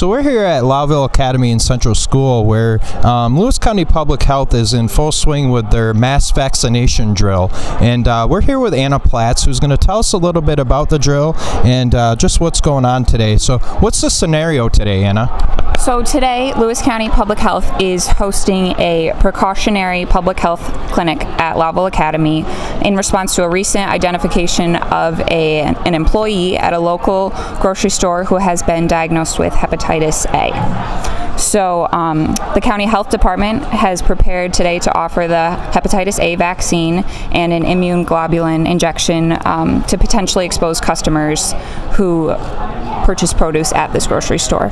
So we're here at Lowville Academy in Central School, where Lewis County Public Health is in full swing with their mass vaccination drill. And we're here with Anna Platts, who's going to tell us a little bit about the drill and just what's going on today. So what's the scenario today, Anna? So today, Lewis County Public Health is hosting a precautionary public health clinic at Lowville Academy in response to a recent identification of an employee at a local grocery store who has been diagnosed with hepatitis A. So the county health department has prepared today to offer the hepatitis A vaccine and an immune globulin injection to potentially expose customers who purchase produce at this grocery store.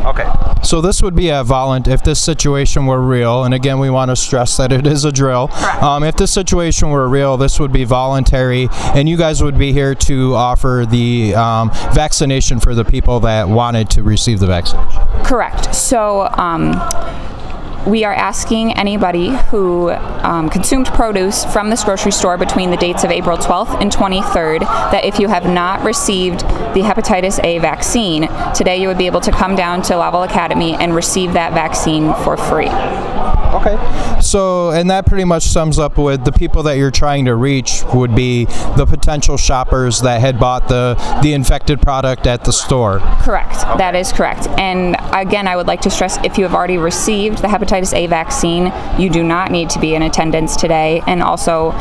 Okay. So this would be a if this situation were real, and again we want to stress that it is a drill. If this situation were real, this would be voluntary, and you guys would be here to offer the vaccination for the people that wanted to receive the vaccination. Correct. So we are asking anybody who consumed produce from this grocery store between the dates of April 12th and 23rd that if you have not received the hepatitis A vaccine, today you would be able to come down to Lowville Academy and receive that vaccine for free. Okay. So, and that pretty much sums up with the people that you're trying to reach would be the potential shoppers that had bought the infected product at the store. Correct. Okay. That is correct. And again, I would like to stress, if you have already received the hepatitis A vaccine, you do not need to be in attendance today. And also,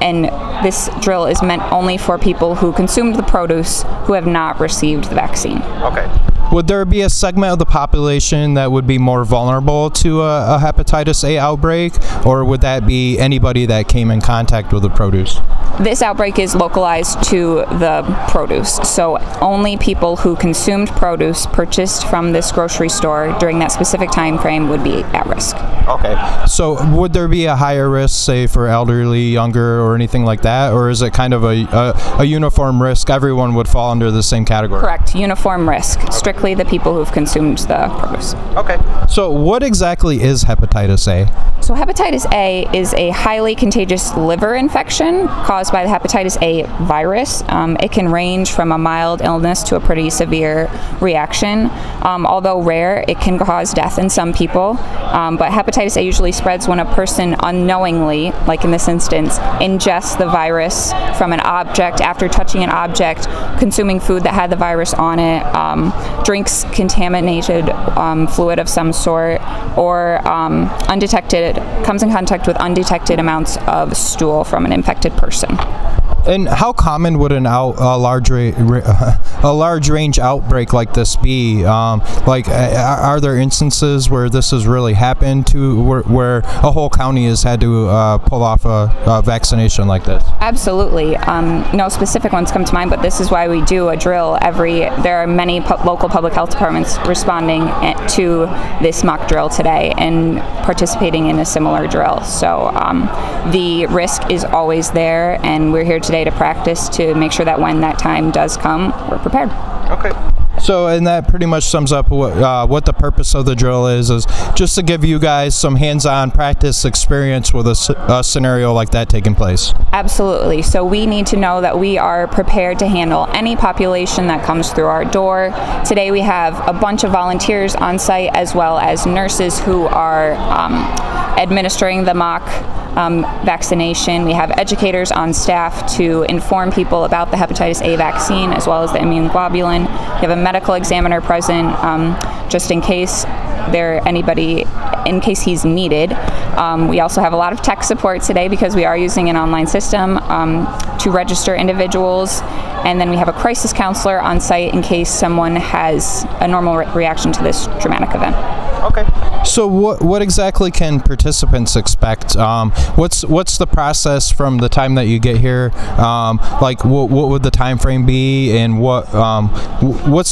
and this drill is meant only for people who consumed the produce who have not received the vaccine. Okay. Would there be a segment of the population that would be more vulnerable to a hepatitis A outbreak, or would that be anybody that came in contact with the produce? This outbreak is localized to the produce, so only people who consumed produce purchased from this grocery store during that specific time frame would be at risk. Okay. So would there be a higher risk, say, for elderly, younger, or anything like that, or is it kind of a uniform risk? Everyone would fall under the same category? Correct. Uniform risk. Strictly the people who've consumed the produce. Okay. So what exactly is hepatitis A? So hepatitis A is a highly contagious liver infection caused by the hepatitis A virus. It can range from a mild illness to a pretty severe reaction. Although rare, it can cause death in some people. But hepatitis A usually spreads when a person unknowingly, like in this instance, ingests the virus from an object after touching an object, consuming food that had the virus on it, drinks contaminated fluid of some sort, or comes in contact with undetected amounts of stool from an infected person. And how common would a large range outbreak like this be? Are there instances where this has really happened where a whole county has had to pull off a vaccination like this? Absolutely. No specific ones come to mind, but this is why we do a drill there are many local public health departments responding to this mock drill today and participating in a similar drill. So the risk is always there, and we're here today to practice to make sure that when that time does come, we're prepared. Okay. So, and that pretty much sums up what the purpose of the drill is just to give you guys some hands-on practice experience with a scenario like that taking place. Absolutely. So we need to know that we are prepared to handle any population that comes through our door. Today we have a bunch of volunteers on site as well as nurses who are administering the mock vaccination. We have educators on staff to inform people about the hepatitis A vaccine as well as the immune globulin. We have a medical examiner present just in case in case he's needed. We also have a lot of tech support today because we are using an online system to register individuals, and then we have a crisis counselor on site in case someone has a normal reaction to this traumatic event. Okay. So what exactly can participants expect? What's the process from the time that you get here? What would the time frame be, and what's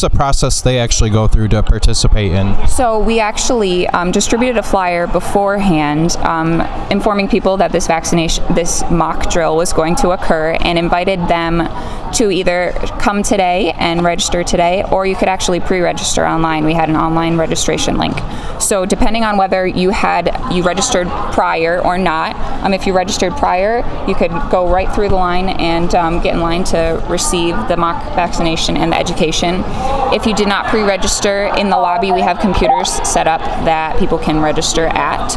the process they actually go through to participate in? So we actually distributed a flyer beforehand informing people that this mock drill was going to occur and invited them to either come today and register today, or you could actually pre-register online. We had an online registration link. So depending on whether you registered prior or not, if you registered prior, you could go right through the line and get in line to receive the mock vaccination and the education. If you did not pre-register, in the lobby we have computers set up that people can register at.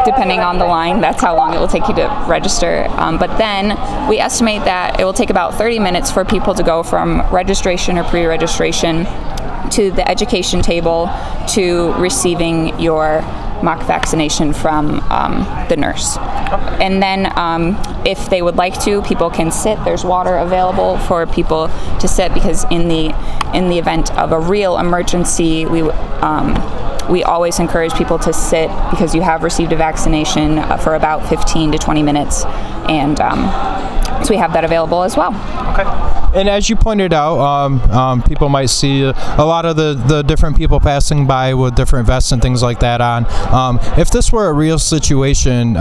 Depending on the line, that's how long it will take you to register. But then we estimate that it will take about 30 minutes for people to go from registration or pre-registration to the education table to receiving your mock vaccination from the nurse. And then if they would like to, people can sit. There's water available for people to sit, because in the event of a real emergency, we always encourage people to sit, because you have received a vaccination for about 15 to 20 minutes, and so we have that available as well. Okay. And as you pointed out, people might see a lot of the different people passing by with different vests and things like that on. If this were a real situation,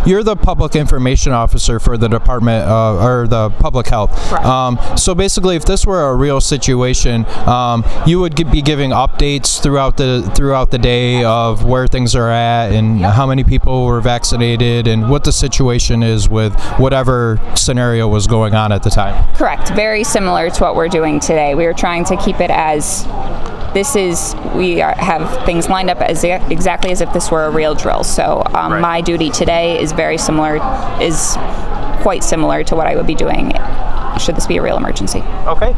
you're the public information officer for the department or the public health. So basically, if this were a real situation, you would be giving updates throughout the day of where things are at and how many people were vaccinated and what the situation is with whatever scenario was going on at the time. Correct. Very similar to what we're doing today. We are trying to keep it as we have things lined up as exactly as if this were a real drill. So my duty today is quite similar to what I would be doing should this be a real emergency. Okay.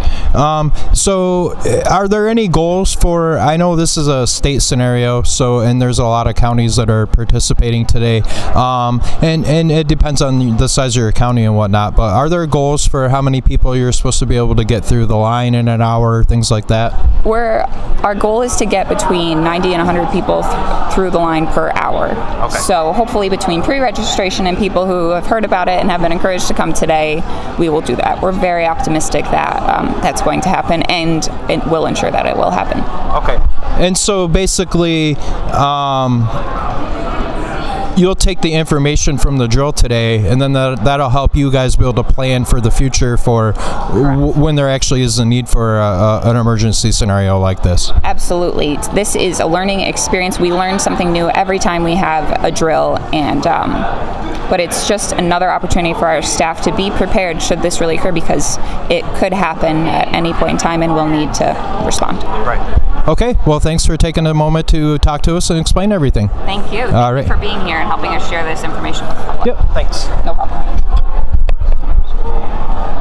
So are there any goals for, I know this is a state scenario, and there's a lot of counties that are participating today, and it depends on the size of your county and whatnot, but are there goals for how many people you're supposed to be able to get through the line in an hour, things like that? Our goal is to get between 90 and 100 people through the line per hour. Okay. So hopefully between pre-registration and people who have heard about it and have been encouraged to come today, we will do that. We're very optimistic that that's going to happen, and it will ensure that it will happen. Okay. And so basically, you'll take the information from the drill today, and then that'll help you guys be able to plan for the future for when there actually is a need for an emergency scenario like this. Absolutely. This is a learning experience. We learn something new every time we have a drill, and but it's just another opportunity for our staff to be prepared should this really occur, because it could happen at any point in time and we'll need to respond. Right. Okay, well, thanks for taking a moment to talk to us and explain everything. Thank you. All right. Thank you for being here and helping us share this information with the public. Yep, thanks. No problem.